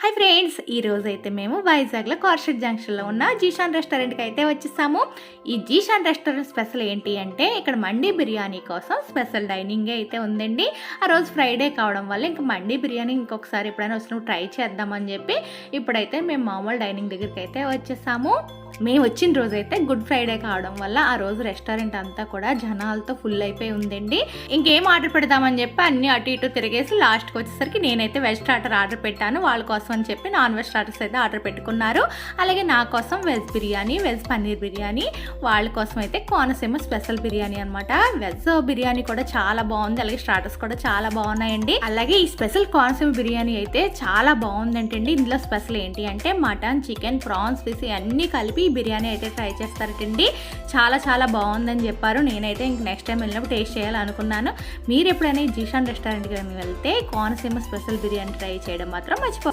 Hi friends, ఈరోజైతే మేము వైజాగ్లో కార్షెట్ జంక్షన్లో ఉన్న జీషాన్ రెస్టారెంట్కి అయితే వచ్చేసాము. ఈ జీషాన్ రెస్టారెంట్ స్పెషల్ ఏంటి అంటే ఇక్కడ మండీ బిర్యానీ కోసం స్పెషల్ డైనింగ్ అయితే ఉందండి. ఆ రోజు ఫ్రైడే కావడం వల్ల ఇంకా మండీ బిర్యానీ ఇంకొకసారి ఎప్పుడైనా వచ్చినప్పుడు ట్రై చేద్దామని చెప్పి ఇప్పుడైతే మేము మామూలు డైనింగ్ దగ్గరికి అయితే వచ్చేసాము. మేము వచ్చిన రోజైతే గుడ్ ఫ్రైడే కావడం వల్ల ఆ రోజు రెస్టారెంట్ అంతా కూడా జనాలతో ఫుల్ అయిపోయి ఉందండి. ఇంకేం ఆర్డర్ పెడదామని చెప్పి అన్ని అటు ఇటు తిరిగేసి లాస్ట్కి వచ్చేసరికి నేనైతే వెజ్ స్టార్టర్ ఆర్డర్ పెట్టాను. వాళ్ళ కోసం అని చెప్పి నాన్ వెజ్ స్టార్టర్స్ అయితే ఆర్డర్ పెట్టుకున్నారు. అలాగే నా కోసం వెజ్ బిర్యానీ, వెజ్ పన్నీర్ బిర్యానీ, వాళ్ళ కోసం అయితే కోనసీమ స్పెషల్ బిర్యానీ అనమాట. వెజ్ బిర్యానీ కూడా చాలా బాగుంది, అలాగే స్టార్టర్స్ కూడా చాలా బాగున్నాయండి. అలాగే ఈ స్పెషల్ కోనసీమ బిర్యానీ అయితే చాలా బాగుందంటండి. ఇందులో స్పెషల్ ఏంటి అంటే మటన్, చికెన్, ప్రాన్స్, ఫిష్ అన్నీ కలిపి ఈ బిర్యానీ అయితే ట్రై చేస్తారటండి. చాలా చాలా బాగుందని చెప్పారు. నేనైతే ఇంక నెక్స్ట్ టైం వెళ్ళినప్పుడు టేస్ట్ చేయాలనుకున్నాను. మీరు ఎప్పుడైనా ఈ జీషాన్ రెస్టారెంట్కి వెళ్తే కోనసీమ స్పెషల్ బిర్యానీ ట్రై చేయడం మాత్రం మర్చిపో